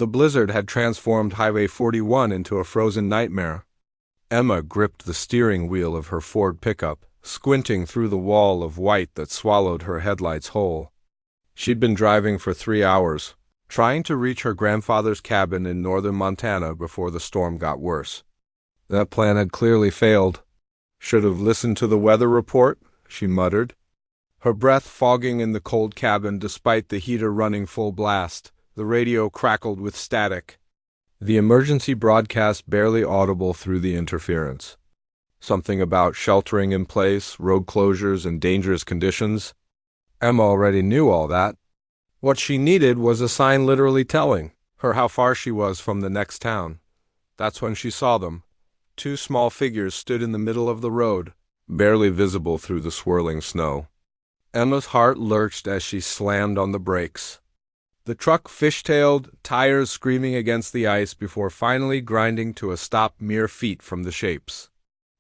The blizzard had transformed Highway 41 into a frozen nightmare. Emma gripped the steering wheel of her Ford pickup, squinting through the wall of white that swallowed her headlights whole. She'd been driving for 3 hours, trying to reach her grandfather's cabin in northern Montana before the storm got worse. That plan had clearly failed. Should have listened to the weather report, she muttered. Her breath fogging in the cold cabin despite the heater running full blast. The radio crackled with static. The emergency broadcast barely audible through the interference. Something about sheltering in place, road closures, and dangerous conditions. Emma already knew all that. What she needed was a sign literally telling her how far she was from the next town. That's when she saw them. 2 small figures stood in the middle of the road, barely visible through the swirling snow. Emma's heart lurched as she slammed on the brakes. The truck fishtailed, tires screaming against the ice before finally grinding to a stop mere feet from the shapes.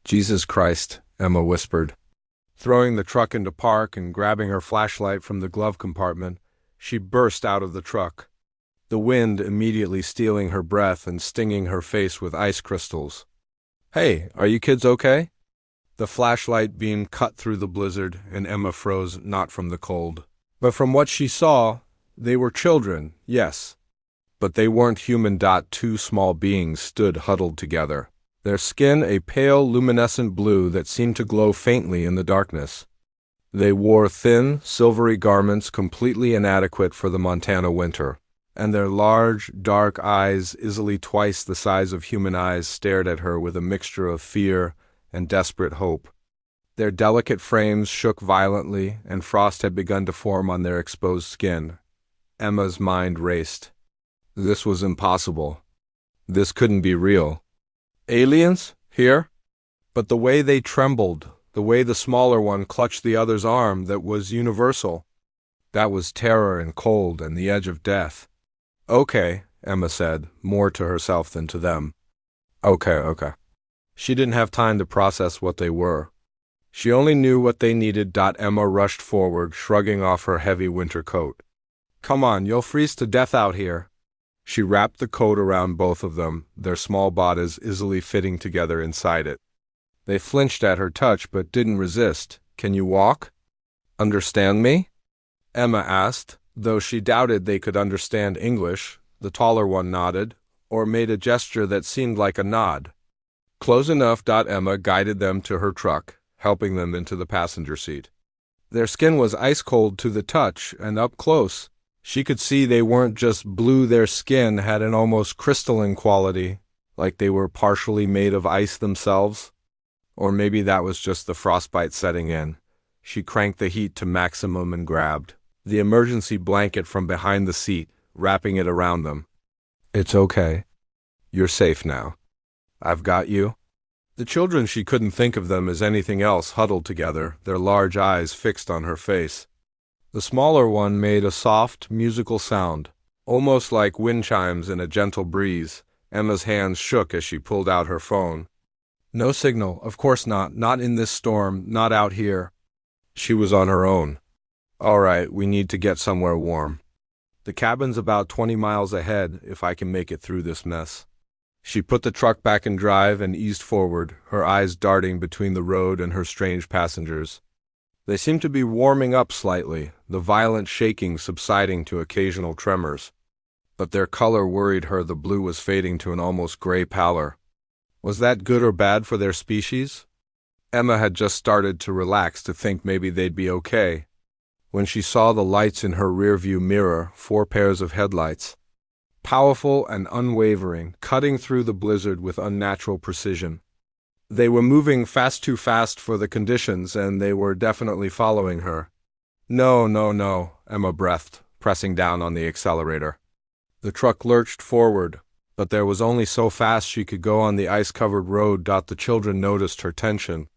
"Jesus Christ," Emma whispered. Throwing the truck into park and grabbing her flashlight from the glove compartment, she burst out of the truck, the wind immediately stealing her breath and stinging her face with ice crystals. "Hey, are you kids okay?" The flashlight beam cut through the blizzard, and Emma froze not from the cold, but from what she saw. They were children, yes, but they weren't human. 2 small beings stood huddled together, their skin a pale luminescent blue that seemed to glow faintly in the darkness. They wore thin, silvery garments completely inadequate for the Montana winter, and their large, dark eyes, easily twice the size of human eyes, stared at her with a mixture of fear and desperate hope. Their delicate frames shook violently, and frost had begun to form on their exposed skin. Emma's mind raced. This was impossible. This couldn't be real. Aliens? Here? But the way they trembled, the way the smaller one clutched the other's arm, that was universal. That was terror and cold and the edge of death. "Okay," Emma said, more to herself than to them. Okay. She didn't have time to process what they were. She only knew what they needed. Emma rushed forward, shrugging off her heavy winter coat. "Come on, you'll freeze to death out here." She wrapped the coat around both of them, their small bodies easily fitting together inside it. They flinched at her touch but didn't resist. "Can you walk?" "Understand me?" Emma asked, though she doubted they could understand English. The taller one nodded, or made a gesture that seemed like a nod. Close enough. Emma guided them to her truck, helping them into the passenger seat. Their skin was ice-cold to the touch, and up close, she could see they weren't just blue. Their skin had an almost crystalline quality, like they were partially made of ice themselves. Or maybe that was just the frostbite setting in. She cranked the heat to maximum and grabbed the emergency blanket from behind the seat, wrapping it around them. "It's okay. You're safe now. I've got you." The children, she couldn't think of them as anything else, huddled together, their large eyes fixed on her face. The smaller one made a soft, musical sound, almost like wind chimes in a gentle breeze. Emma's hands shook as she pulled out her phone. No signal, of course not in this storm, not out here. She was on her own. "All right, we need to get somewhere warm. The cabin's about 20 miles ahead, if I can make it through this mess." She put the truck back in drive and eased forward, her eyes darting between the road and her strange passengers. They seemed to be warming up slightly, the violent shaking subsiding to occasional tremors. But their color worried her. The blue was fading to an almost gray pallor. Was that good or bad for their species? Emma had just started to relax, to think maybe they'd be okay, when she saw the lights in her rearview mirror, 4 pairs of headlights. Powerful and unwavering, cutting through the blizzard with unnatural precision. They were moving too fast for the conditions, and they were definitely following her. No, Emma breathed, pressing down on the accelerator. The truck lurched forward, but there was only so fast she could go on the ice-covered road. The children noticed her tension.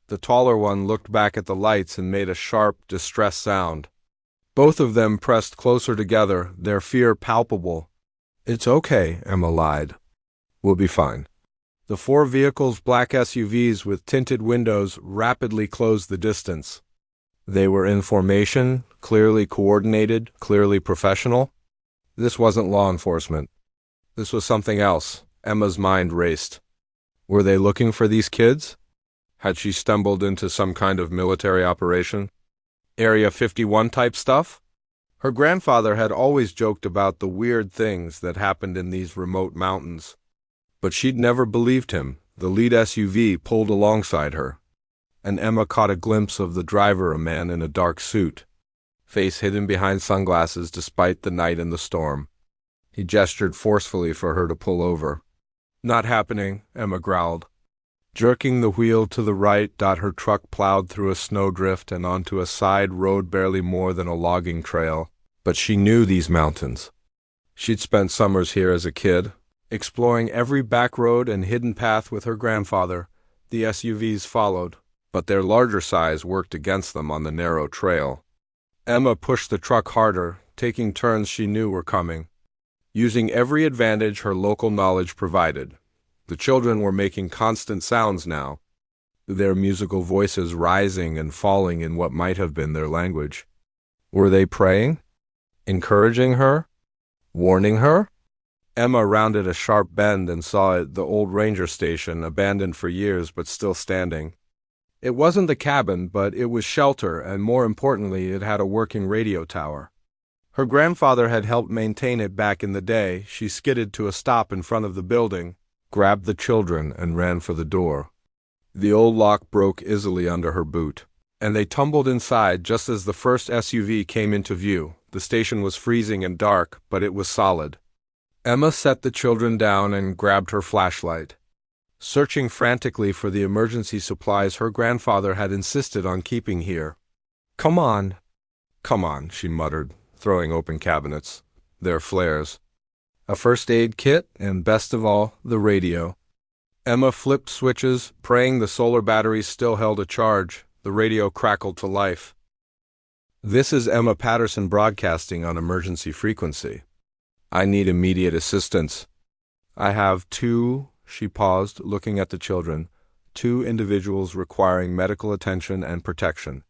The taller one looked back at the lights and made a sharp, distressed sound. Both of them pressed closer together, their fear palpable. "It's okay," Emma lied. "We'll be fine." The 4 vehicles, black SUVs with tinted windows, rapidly closed the distance. They were in formation, clearly coordinated, clearly professional. This wasn't law enforcement. This was something else. Emma's mind raced. Were they looking for these kids? Had she stumbled into some kind of military operation? Area 51 type stuff? Her grandfather had always joked about the weird things that happened in these remote mountains. But she'd never believed him. The lead SUV pulled alongside her, and Emma caught a glimpse of the driver, a man in a dark suit, face hidden behind sunglasses despite the night and the storm. He gestured forcefully for her to pull over. "Not happening," Emma growled. Jerking the wheel to the right, her truck plowed through a snowdrift and onto a side road barely more than a logging trail. But she knew these mountains. She'd spent summers here as a kid, exploring every back road and hidden path with her grandfather. The SUVs followed, but their larger size worked against them on the narrow trail. Emma pushed the truck harder, taking turns she knew were coming, using every advantage her local knowledge provided. The children were making constant sounds now, their musical voices rising and falling in what might have been their language. Were they praying? Encouraging her? Warning her? Emma rounded a sharp bend and saw it, the old ranger station, abandoned for years but still standing. It wasn't the cabin, but it was shelter, and more importantly, it had a working radio tower. Her grandfather had helped maintain it back in the day. She skidded to a stop in front of the building, grabbed the children, and ran for the door. The old lock broke easily under her boot, and they tumbled inside just as the first SUV came into view. The station was freezing and dark, but it was solid. Emma set the children down and grabbed her flashlight, searching frantically for the emergency supplies her grandfather had insisted on keeping here. Come on, she muttered, throwing open cabinets, their flares, a first aid kit, and best of all, the radio. Emma flipped switches, praying the solar batteries still held a charge. The radio crackled to life. "This is Emma Patterson broadcasting on emergency frequency. I need immediate assistance. I have two," she paused, looking at the children, "two individuals requiring medical attention and protection.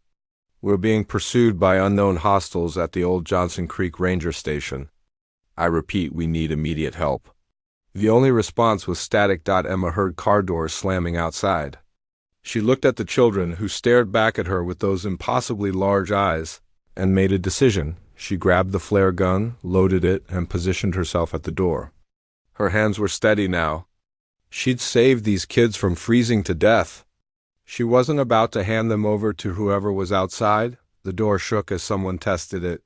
We're being pursued by unknown hostiles at the old Johnson Creek Ranger Station. I repeat, we need immediate help." The only response was static. Emma heard car doors slamming outside. She looked at the children, who stared back at her with those impossibly large eyes, and made a decision. She grabbed the flare gun, loaded it, and positioned herself at the door. Her hands were steady now. She'd saved these kids from freezing to death. She wasn't about to hand them over to whoever was outside. The door shook as someone tested it.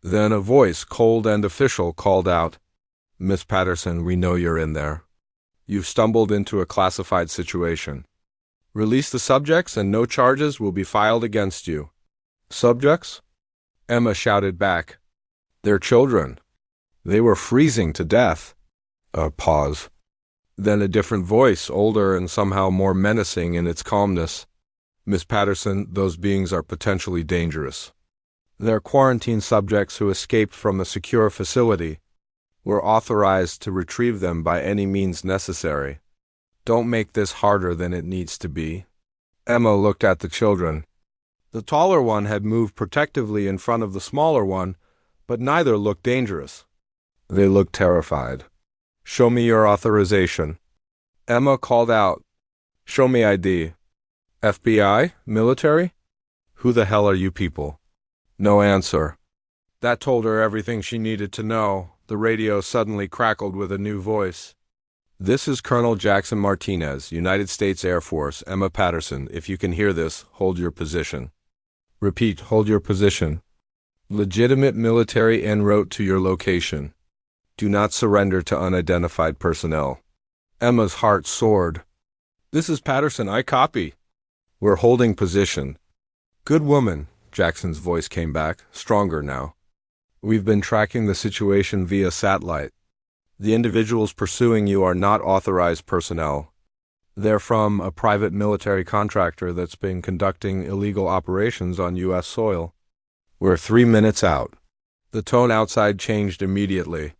Then a voice, cold and official, called out, "Miss Patterson, we know you're in there. You've stumbled into a classified situation. Release the subjects and no charges will be filed against you." "Subjects?" Emma shouted back. "They're children. They were freezing to death." A pause. Then a different voice, older and somehow more menacing in its calmness. "Miss Patterson, those beings are potentially dangerous. They're quarantine subjects who escaped from a secure facility. We're authorized to retrieve them by any means necessary. Don't make this harder than it needs to be." Emma looked at the children. The taller one had moved protectively in front of the smaller one, but neither looked dangerous. They looked terrified. "Show me your authorization." Emma called out, "Show me ID." "FBI? Military? Who the hell are you people?" No answer. That told her everything she needed to know. The radio suddenly crackled with a new voice. "This is Colonel Jackson Martinez, United States Air Force. Emma Patterson, if you can hear this, hold your position." Repeat, hold your position. Legitimate military en route to your location. Do not surrender to unidentified personnel. Emma's heart soared. "This is Patterson, I copy." "We're holding position." "Good woman," Jackson's voice came back, stronger now. "We've been tracking the situation via satellite. The individuals pursuing you are not authorized personnel. They're from a private military contractor that's been conducting illegal operations on U.S. soil. We're 3 minutes out." The tone outside changed immediately.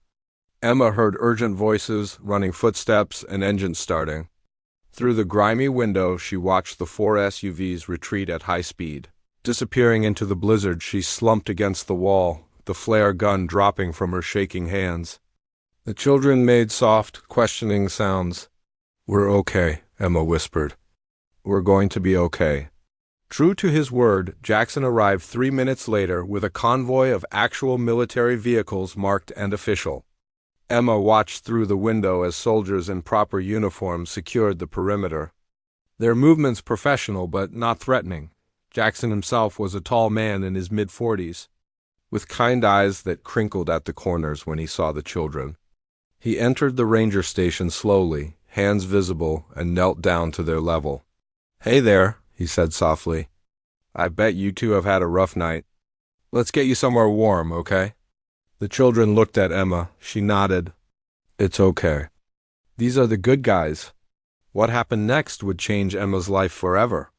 Emma heard urgent voices, running footsteps, and engines starting. Through the grimy window, she watched the 4 SUVs retreat at high speed. Disappearing into the blizzard, she slumped against the wall, the flare gun dropping from her shaking hands. The children made soft, questioning sounds. "We're okay," Emma whispered. "We're going to be okay." True to his word, Jackson arrived 3 minutes later with a convoy of actual military vehicles marked and official. Emma watched through the window as soldiers in proper uniform secured the perimeter. Their movements professional but not threatening. Jackson himself was a tall man in his mid-40s, with kind eyes that crinkled at the corners when he saw the children. He entered the ranger station slowly, hands visible, and knelt down to their level. "Hey there," he said softly. "I bet you two have had a rough night. Let's get you somewhere warm, okay?" The children looked at Emma. She nodded. "It's okay." These are the good guys. What happened next would change Emma's life forever.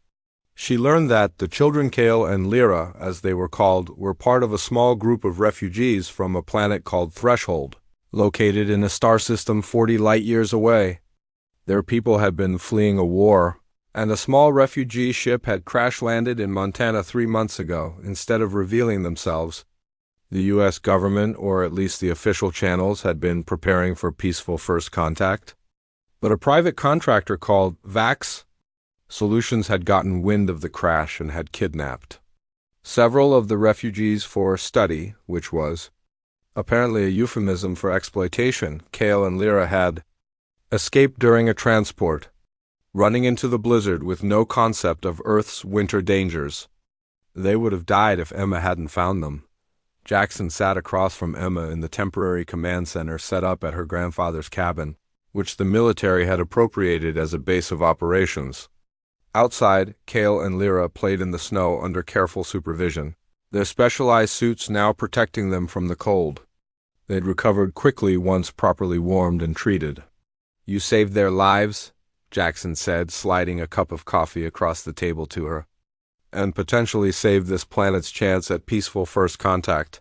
She learned that the children, Kale and Lyra, as they were called, were part of a small group of refugees from a planet called Threshold, located in a star system 40 light-years away. Their people had been fleeing a war, and a small refugee ship had crash-landed in Montana 3 months ago. Instead of revealing themselves, the U.S. government, or at least the official channels, had been preparing for peaceful first contact. But a private contractor called VAX Solutions had gotten wind of the crash and had kidnapped several of the refugees for study, which was apparently a euphemism for exploitation. Kale and Lyra had escaped during a transport, running into the blizzard with no concept of Earth's winter dangers. They would have died if Emma hadn't found them. Jackson sat across from Emma in the temporary command center set up at her grandfather's cabin, which the military had appropriated as a base of operations. Outside, Kale and Lyra played in the snow under careful supervision, their specialized suits now protecting them from the cold. They'd recovered quickly once properly warmed and treated. "You saved their lives," Jackson said, sliding a cup of coffee across the table to her, "and potentially saved this planet's chance at peaceful first contact.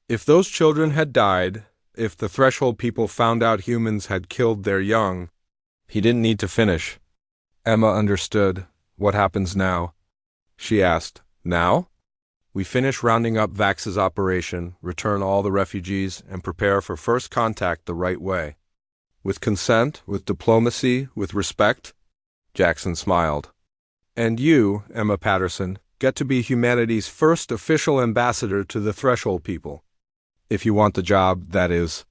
If those children had died, if the Threshold people found out humans had killed their young..." He didn't need to finish. Emma understood. "What happens now?" she asked. "Now? We finish rounding up Vax's operation, return all the refugees, and prepare for first contact the right way. With consent, with diplomacy, with respect." Jackson smiled. "And you, Emma Patterson, get to be humanity's first official ambassador to the Threshold people. If you want the job, that is."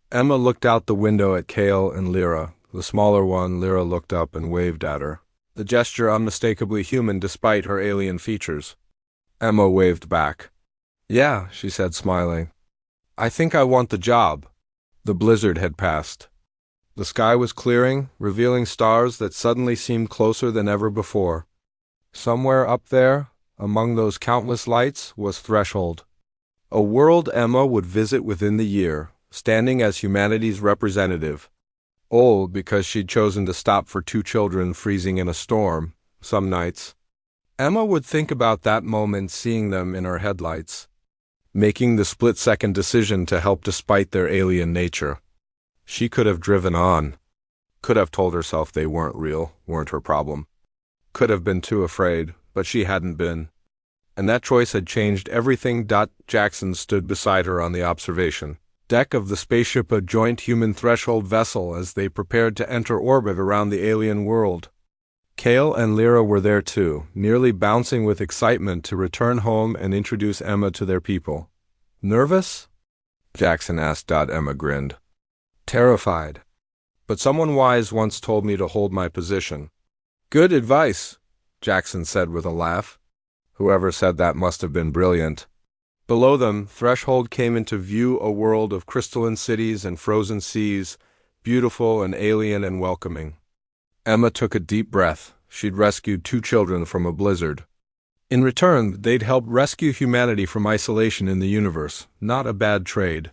Emma looked out the window at Kale and Lyra. The smaller one, Lyra, looked up and waved at her, the gesture unmistakably human despite her alien features. Emma waved back. "Yeah," she said, smiling. "I think I want the job." The blizzard had passed. The sky was clearing, revealing stars that suddenly seemed closer than ever before. Somewhere up there, among those countless lights, was Threshold. A world Emma would visit within the year, standing as humanity's representative. Old because she'd chosen to stop for 2 children freezing in a storm, some nights. Emma would think about that moment, seeing them in her headlights, making the split-second decision to help despite their alien nature. She could have driven on, could have told herself they weren't real, weren't her problem, could have been too afraid, but she hadn't been. And that choice had changed everything. Jackson stood beside her on the observation deck of the spaceship, a joint human Threshold vessel, as they prepared to enter orbit around the alien world. Kale and Lyra were there too, nearly bouncing with excitement to return home and introduce Emma to their people. "Nervous?" Jackson asked. Emma grinned. "Terrified. But someone wise once told me to hold my position." "Good advice," Jackson said with a laugh. Whoever said that must have been brilliant. Below them, Threshold came into view, a world of crystalline cities and frozen seas, beautiful and alien and welcoming. Emma took a deep breath. She'd rescued 2 children from a blizzard. In return, they'd helped rescue humanity from isolation in the universe. Not a bad trade.